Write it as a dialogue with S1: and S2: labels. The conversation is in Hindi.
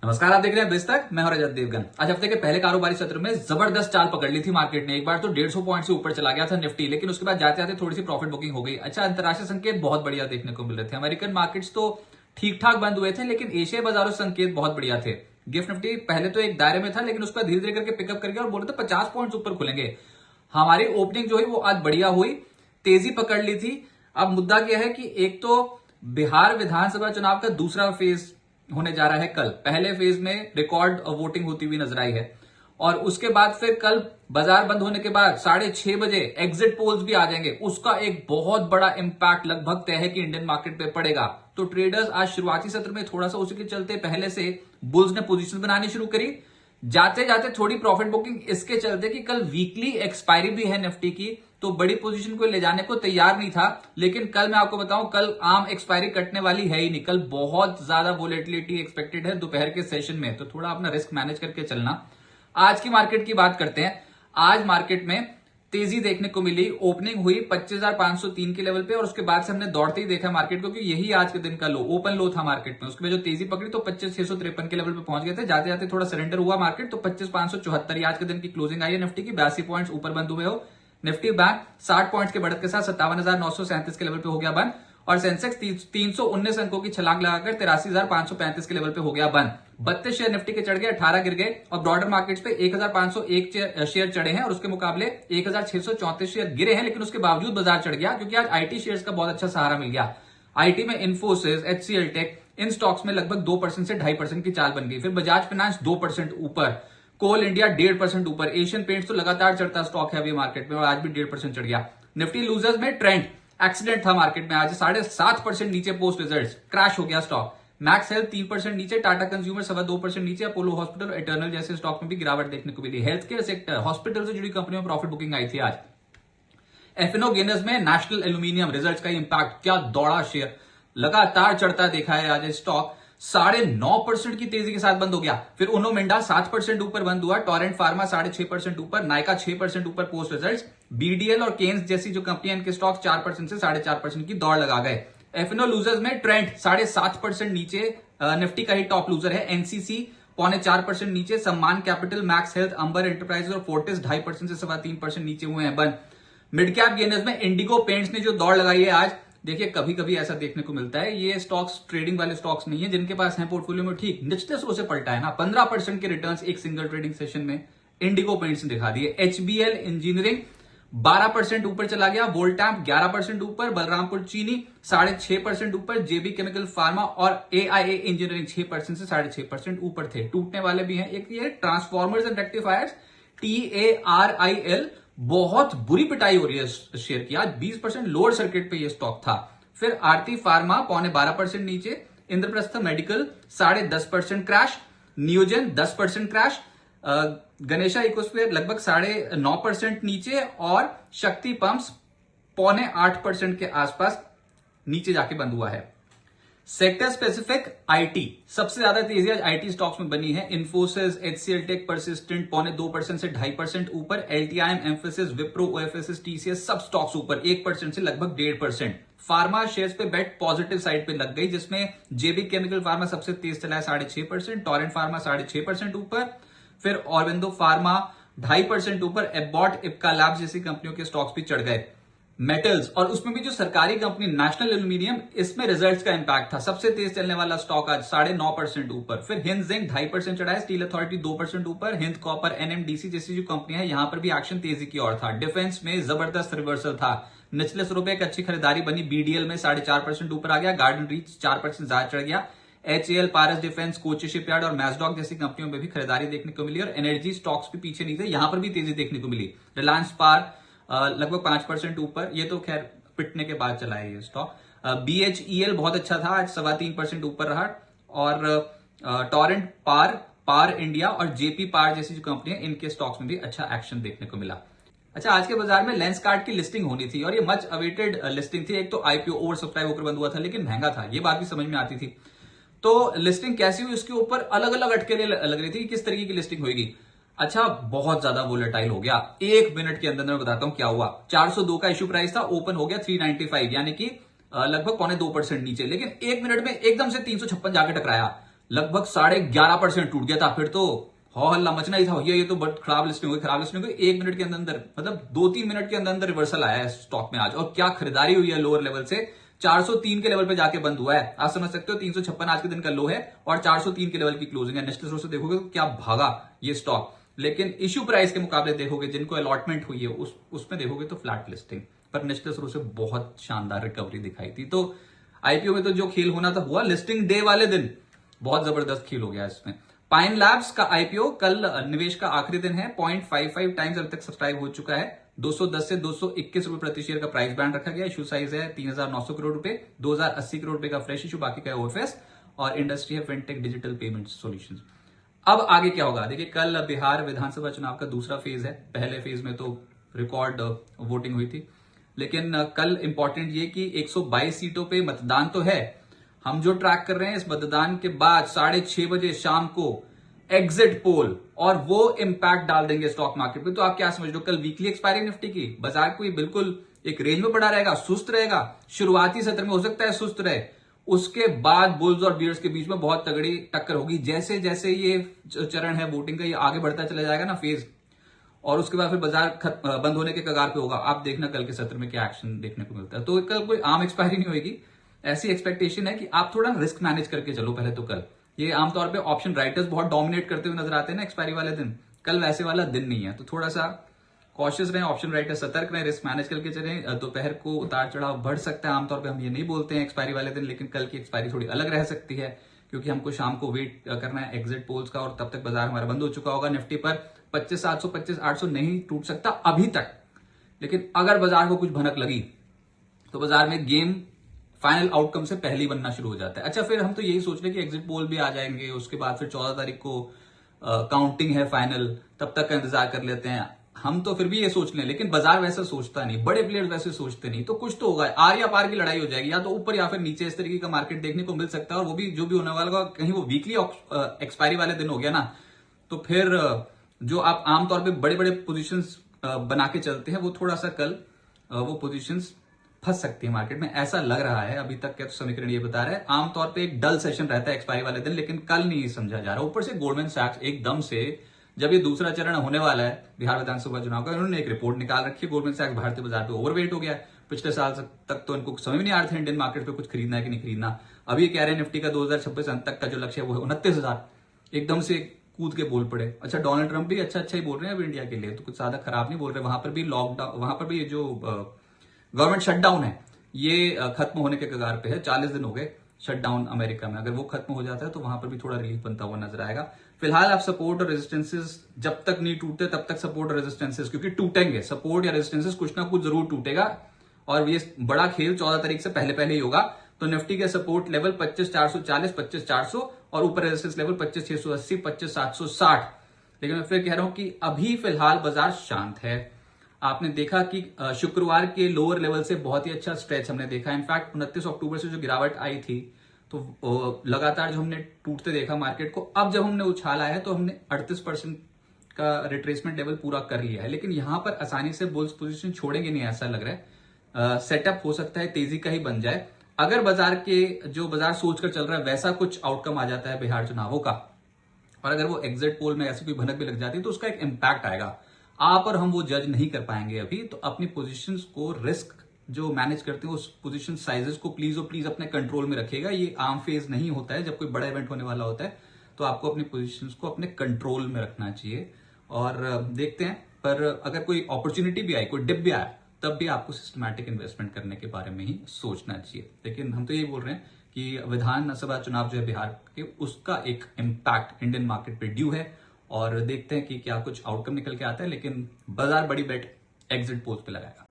S1: नमस्कार, आप देख रहे हैं बिस्तक। मैं हूं रजत देवगन। आज हफ्ते के पहले कारोबारी सत्र में जबरदस्त चाल पकड़ ली थी मार्केट ने। एक बार तो 150 पॉइंट से ऊपर चला गया था निफ्टी, लेकिन उसके बाद जाते जाते थोड़ी सी प्रॉफिट बुकिंग हो गई। अच्छा, अंतर्राष्ट्रीय संकेत बहुत बढ़िया देखने को मिल रहे थे। अमेरिकन मार्केट्स तो ठीक ठाक बंद हुए थे, लेकिन एशियाई बाजारों से संकेत बहुत बढ़िया थे। गिफ्ट निफ्टी पहले तो एक दायरे में था, लेकिन उसका धीरे धीरे करके पिकअप कर गया और बोले थे 50 पॉइंट ऊपर खुलेंगे। हमारी ओपनिंग जो है वो आज बढ़िया हुई, तेजी पकड़ ली थी। अब मुद्दा क्या है कि एक तो बिहार विधानसभा चुनाव का दूसरा फेज होने जा रहा है कल। पहले फेज में रिकॉर्ड वोटिंग होती हुई नजर आई है, और उसके बाद फिर कल बाजार बंद होने के बाद 6:30 बजे एग्जिट पोल्स भी आ जाएंगे। उसका एक बहुत बड़ा इंपैक्ट लगभग तय है कि इंडियन मार्केट पे पड़ेगा। तो ट्रेडर्स आज शुरुआती सत्र में थोड़ा सा उसी के चलते पहले से बुल्स ने पोजीशन बनानी शुरू करी। जाते जाते थोड़ी प्रॉफिट बुकिंग इसके चलते कि कल वीकली एक्सपायरी भी है निफ्टी की, तो बड़ी पोजीशन को ले जाने को तैयार नहीं था। लेकिन कल मैं आपको बताऊं, कल आम एक्सपायरी कटने वाली है ही नहीं। कल बहुत ज्यादा वोलेटिलिटी एक्सपेक्टेड है दोपहर के सेशन में, तो थोड़ा अपना रिस्क मैनेज करके चलना। आज की मार्केट की बात करते हैं। आज मार्केट में तेजी देखने को मिली। ओपनिंग हुई 25,503 के लेवल पे, और उसके बाद से हमने दौड़ते ही देखा मार्केट को, क्योंकि यही आज के दिन का लो, ओपन लो था मार्केट में। उसके बाद जो तेजी पकड़ी तो 25,653 के लेवल पे पहुंच गए थे। जाते जाते थोड़ा सरेंडर हुआ मार्केट, तो 25,574 आज के दिन की क्लोजिंग आई है निफ्टी की। 82 पॉइंट्स ऊपर बंद हुए हो। निफ्टी बैंक 60 पॉइंट्स के बढ़त के साथ 57,937 के लेवल पे हो गया बंद, और सेंसेक्स 319 अंकों की छलांग लगाकर 83,535 के लेवल पे हो गया बंद। 32 शेयर निफ्टी के चढ़ गए, 18 गिर गए, और ब्रॉडर मार्केट्स पे 1,501 शेयर चढ़े हैं, और उसके मुकाबले 1,634 शेयर गिरे हैं। लेकिन उसके बावजूद बाजार चढ़ गया, क्योंकि आज आईटी शेयर्स का बहुत अच्छा सहारा मिल गया। आईटी में इन्फोसिस, एचसीएल टेक, इन स्टॉक्स में लगभग 2% से 2.5% की चाल बन गई। फिर बजाज फाइनेंस 2% ऊपर, कोल इंडिया 1.5% ऊपर, एशियन पेंट्स तो लगातार चढ़ता स्टॉक है अभी मार्केट में, और आज भी 1.5% चढ़ गया। निफ्टी लूजर्स में ट्रेंड एक्सीडेंट था मार्केट में। आज 7.5% नीचे पोस्ट रिजल्ट्स, क्रैश हो गया स्टॉक। मैक्स हेल्थ 3% नीचे, टाटा कंज्यूमर 2.25% नीचे, अपोलो हॉस्पिटल, इटर्नल जैसे स्टॉक में भी गिरावट देखने को मिली। हेल्थ केयर सेक्टर, हॉस्पिटल से जुड़ी कंपनियों में प्रॉफिट बुकिंग आई थी आज। एफएनओ गेनर्स में नेशनल एल्यूमिनियम रिजल्ट्स का इंपैक्ट, क्या दौड़ा शेयर, लगातार चढ़ता देखा है आज स्टॉक। 9.5% की तेजी के साथ बंद हो गया। फिर उनो मिंडा 7% ऊपर बंद हुआ, टोरेंट फार्मा 6.5% ऊपर, नायका 6% ऊपर पोस्ट रिजल्ट्स। बीडीएल और केन्स जैसी जो कंपनियां, इनके स्टॉक 4% से 4.5% की दौड़ लगा गए। एफएनओ लूजर्स में ट्रेंड 7.5% नीचे, निफ्टी का ही टॉप लूजर है। एनसीसी 4.25% नीचे, सम्मान कैपिटल, मैक्स हेल्थ, अंबर एंटरप्राइजेस और फोर्टिस 2.5% से 3.25% नीचे हुए हैं बंद। मिड कैप गेनर्स में इंडिगो पेंट्स ने जो दौड़ लगाई है आज, देखिए कभी कभी ऐसा देखने को मिलता है। ये स्टॉक्स ट्रेडिंग वाले स्टॉक्स नहीं है, जिनके पास है पोर्टफोलियो में, ठीक निचले स्रोत से पलटा है ना। 15% के रिटर्न्स एक सिंगल ट्रेडिंग सेशन में इंडिगो पेंट्स ने दिखा दिए। एचबीएल इंजीनियरिंग 12% ऊपर चला गया, वोल्टैम्प 11% ऊपर, बलरामपुर चीनी 6.5% ऊपर, जेबी केमिकल फार्मा और एआईए इंजीनियरिंग 6% से 6.5% ऊपर थे। टूटने वाले भी हैं। एक ये ट्रांसफॉर्मर्स एंड रेक्टिफायर्स TARIL, बहुत बुरी पिटाई हो रही है शेयर की। आज 20% लोअर सर्किट पे ये स्टॉक था। फिर आरती फार्मा 12.25% नीचे, इंद्रप्रस्थ मेडिकल 10.5% क्रैश, नियोजन 10% क्रैश, गणेशा इकोस्फीयर लगभग 9.5% नीचे, और शक्ति पंप्स 7.25% के आसपास नीचे जाके बंद हुआ है। सेक्टर स्पेसिफिक आईटी, सबसे ज्यादा तेजी आज आईटी स्टॉक्स में बनी है। इन्फोसिस, एचसीएल टेक, परसिस्टेंट 2.25% से 2.5% ऊपर, एलटीआईएम, एम्फेसिस, विप्रो, ओएफएसएस, टीसीएस सब स्टॉक्स ऊपर 1% से लगभग 1.5%। फार्मा शेयर्स पे बेट पॉजिटिव साइड पे लग गई, जिसमें जेबी केमिकल फार्मा सबसे तेज चला है 6.5%, टोरेंट फार्मा 6.5% ऊपर, फिर ऑरबिंदो फार्मा 2.5% ऊपर, एबॉट, इप्का लैब्स जैसी कंपनियों के स्टॉक्स भी चढ़ गए। मेटल्स, और उसमें भी जो सरकारी कंपनी नेशनल एल्यूमिनियम, इसमें रिजल्ट्स का इंपैक्ट था। सबसे तेज चलने वाला स्टॉक आज 9.5% ऊपर। फिर हिंद जिंक 2.5% चढ़ा है, स्टील अथॉरिटी 2% ऊपर, हिंद कॉपर, एनएमडीसी जैसी जो कंपनियां हैं, यहां पर भी एक्शन तेजी की ओर था। डिफेंस में जबरदस्त रिवर्सल था, निचले स्वरूप पे एक अच्छी खरीदारी बनी। बीडीएल में 4.5% ऊपर आ गया, गार्डन रीच 4% ज्यादा चढ़ गया। एचएएल, पारस डिफेंस, कोची शिपयार्ड और मैसडॉक जैसी कंपनियों में भी खरीदारी देखने को मिली, और एनर्जी स्टॉक्स भी पीछे नहीं थे, यहां पर भी तेजी देखने को मिली। रिलायंस पार लगभग 5% ऊपर, ये तो खैर पिटने के बाद चला है ये स्टॉक। BHEL बहुत अच्छा था, आज 3.25% ऊपर रहा, और टोरेंट पार इंडिया और जेपी पार जैसी जो कंपनी है, इनके स्टॉक्स में भी अच्छा एक्शन देखने को मिला। अच्छा, आज के बाजार में लेंसकार्ट की लिस्टिंग होनी थी, और ये मच अवेटेड लिस्टिंग थी। एक तो आईपीओ ओवर सब्सक्राइब होकर बंद हुआ था, लेकिन महंगा था, ये बात भी समझ में आती थी। तो लिस्टिंग कैसी हुई, उसके ऊपर अलग अलग अटकलें लग रही थी कि किस तरीके की लिस्टिंग होगी। अच्छा, बहुत ज्यादा वोलेटाइल हो गया। 1 मिनट के अंदर मैं बताता हूं क्या हुआ। 402 का इश्यू प्राइस था, ओपन हो गया 395, यानी कि लगभग 2.25% नीचे, लेकिन 1 मिनट में एकदम से 356 जाके टकराया। लगभग 11.5% टूट गया था। फिर तो हो हल्ला मचना ही था, ये तो बट खराब लिस्टिंग हो गई, खराब लिस्टिंग हो गई। 1 मिनट के अंदर अंदर, मतलब 2-3 मिनट के अंदर अंदर रिवर्सल आया है स्टॉक में आज, और क्या खरीदारी हुई है लोअर लेवल से। 403 के लेवल पे जाके बंद हुआ है। आप समझ सकते हो 356 आज के दिन का लो है और 403 के लेवल की क्लोजिंग है। नेशनल स्टोर से देखोगे तो क्या भागा ये स्टॉक, लेकिन इश्यू प्राइस के मुकाबले देखोगे, जिनको अलॉटमेंट हुई है उसमें देखोगे तो फ्लैट लिस्टिंग, पर नेशनल स्टोर से बहुत शानदार रिकवरी दिखाई थी। तो आईपीओ में तो जो खेल होना था हुआ, लिस्टिंग डे वाले दिन बहुत जबरदस्त खेल हो गया इसमें। पाइन लैब्स का आईपीओ कल निवेश का आखिरी दिन है। 0.55 टाइम्स अभी तक सब्सक्राइब हो चुका है। 210 से 221 रुपए प्रति शेयर का प्राइस बैंड रखा गया। इशू साइज है 3,900 करोड़ रुपए, 2,080 करोड़ रुपए का फ्रेश इशू, बाकी का ओएफएस, और इंडस्ट्री है फिनटेक डिजिटल पेमेंट सॉल्यूशंस। अब आगे क्या होगा देखिए, कल बिहार विधानसभा चुनाव का दूसरा फेज है। पहले फेज में तो रिकॉर्ड वोटिंग हुई थी, लेकिन कल इंपॉर्टेंट ये कि 122 सीटों पे मतदान तो है। हम जो ट्रैक कर रहे हैं, इस मतदान के बाद 6:30 बजे शाम को एग्जिट पोल, और वो इंपैक्ट डाल देंगे स्टॉक मार्केट पे। तो आप क्या समझ लो, कल वीकली एक्सपायरी निफ्टी की, बाजार कोई बिल्कुल एक रेंज में पड़ा रहेगा, सुस्त रहेगा। शुरुआती सत्र में हो सकता है सुस्त रहे, उसके बाद बुल्स और बियर्स के बीच में बहुत तगड़ी टक्कर होगी। जैसे जैसे ये चरण है वोटिंग का, ये आगे बढ़ता चला जाएगा ना फेज, और उसके बाद फिर बाजार बंद होने के कगार पे होगा। आप देखना कल के सत्र में क्या एक्शन देखने को मिलता है। तो कल कोई आम एक्सपायरी नहीं होगी, ऐसी एक्सपेक्टेशन है कि आप थोड़ा रिस्क मैनेज करके चलो पहले तो कल। ये आमतौर पे ऑप्शन राइटर्स बहुत डोमिनेट करते हुए नजर आते हैं ना एक्सपायरी वाले दिन, कल वैसे वाला दिन नहीं है। तो थोड़ा सा कॉशियस रहें, ऑप्शन राइटर सतर्क रहें, रिस्क मैनेज करके चलें। दोपहर को उतार चढ़ाव बढ़ सकता है, आमतौर पे हम ये नहीं बोलते हैं एक्सपायरी वाले दिन, लेकिन कल की एक्सपायरी थोड़ी अलग रह सकती है, क्योंकि हमको शाम को वेट करना है एग्जिट पोल्स का, और तब तक बाजार हमारा बंद हो चुका होगा। निफ्टी पर 25,700 25,800 नहीं टूट सकता अभी तक, लेकिन अगर बाजार को कुछ भनक लगी तो बाजार में गेम फाइनल आउटकम से पहले ही बनना शुरू हो जाता है। अच्छा, फिर हम तो यही सोच रहे हैं कि एग्जिट पोल भी आ जाएंगे, उसके बाद फिर 14 तारीख को काउंटिंग है फाइनल, तब तक का इंतजार कर लेते हैं। हम तो फिर भी ये सोच लें, लेकिन बाजार वैसा सोचता नहीं, बड़े प्लेयर्स वैसे सोचते नहीं। तो कुछ तो होगा, आर या पार की लड़ाई हो जाएगी, या तो ऊपर या फिर नीचे, इस तरीके का मार्केट देखने को मिल सकता है। और वो भी जो भी होने वाला, कहीं वो वीकली एक्सपायरी वाले दिन हो गया ना, तो फिर जो आप आमतौर पर बड़े बड़े पोजिशंस बना के चलते हैं, वो थोड़ा सा कल वो पोजिशंस फंस सकती है मार्केट में, ऐसा लग रहा है। अभी तक क्या तो समीकरण ये बता रहा है। आमतौर पे एक डल सेशन रहता है एक्सपायरी वाले दिन, लेकिन कल नहीं समझा जा रहा। ऊपर से गोल्डमैन सैक्स एकदम से, जब ये दूसरा चरण होने वाला है बिहार विधानसभा चुनाव का, उन्होंने एक रिपोर्ट निकाल रखी है। गोल्डमैन सैक्स भारतीय बाजार पे ओवरवेट हो गया है। पिछले साल तक तो इनको समझ में नहीं आ रहा था इंडियन मार्केट पे कुछ खरीदना है कि नहीं खरीदना। अभी ये कह रहे हैं निफ्टी का 2026 अंत तक का जो लक्ष्य है वो है 29,000। एकदम से कूद के बोल पड़े। अच्छा, डोनाल्ड ट्रंप भी अच्छा ही बोल रहे हैं अब इंडिया के लिए, तो कुछ ज्यादा खराब नहीं बोल रहे। वहां पर भी लॉकडाउन, वहां पर भी जो गवर्नमेंट शटडाउन है ये खत्म होने के कगार पे है। 40 दिन हो गए शटडाउन अमेरिका में, अगर वो खत्म हो जाता है तो वहां पर भी थोड़ा रिलीफ बनता हुआ नजर आएगा। फिलहाल आप सपोर्ट और रेजिस्टेंसेस जब तक नहीं टूटते तब तक सपोर्ट और रेजिस्टेंसेस, क्योंकि टूटेंगे सपोर्ट या रेजिस्टेंसेस, कुछ ना कुछ जरूर टूटेगा, और ये बड़ा खेल 14 तारीख से पहले पहले ही होगा। तो निफ्टी के सपोर्ट लेवल 25,440, 25,400, और ऊपर रेजिस्टेंस लेवल 25,680, 25,760। लेकिन मैं फिर कह रहा हूं कि अभी फिलहाल बाजार शांत है। आपने देखा कि शुक्रवार के लोअर लेवल से बहुत ही अच्छा स्ट्रेच हमने देखा। इनफैक्ट 29 अक्टूबर से जो गिरावट आई थी, तो लगातार जो हमने टूटते देखा मार्केट को, अब जब हमने उछाला है तो हमने 38% का रिट्रेसमेंट लेवल पूरा कर लिया है। लेकिन यहां पर आसानी से बुल्स पोजीशन छोड़ेंगे नहीं, ऐसा लग रहा है। सेटअप हो सकता है तेजी का ही बन जाए, अगर बाजार के जो बाजार सोचकर चल रहा है वैसा कुछ आउटकम आ जाता है बिहार चुनावों का, और अगर वो एग्जिट पोल में ऐसी कोई भनक भी लग जाती है तो उसका एक इम्पैक्ट आएगा। आप और हम वो जज नहीं कर पाएंगे अभी। तो अपनी पोजीशंस को, रिस्क जो मैनेज करते हैं उस पोजीशन साइजेस को प्लीज और प्लीज अपने कंट्रोल में रखिएगा। ये आम फेज नहीं होता है, जब कोई बड़ा इवेंट होने वाला होता है तो आपको अपनी पोजीशंस को अपने कंट्रोल में रखना चाहिए। और देखते हैं, पर अगर कोई अपॉर्चुनिटी भी आई, कोई डिप भी आया, तब भी आपको सिस्टमैटिक इन्वेस्टमेंट करने के बारे में ही सोचना चाहिए। लेकिन हम तो यही बोल रहे हैं कि विधानसभा चुनाव जो है बिहार के, उसका एक इम्पैक्ट इंडियन मार्केट पे ड्यू है, और देखते हैं कि क्या कुछ आउटकम निकल के आता है। लेकिन बाजार बड़ी बेट एग्जिट पोल्स पे लगाएगा।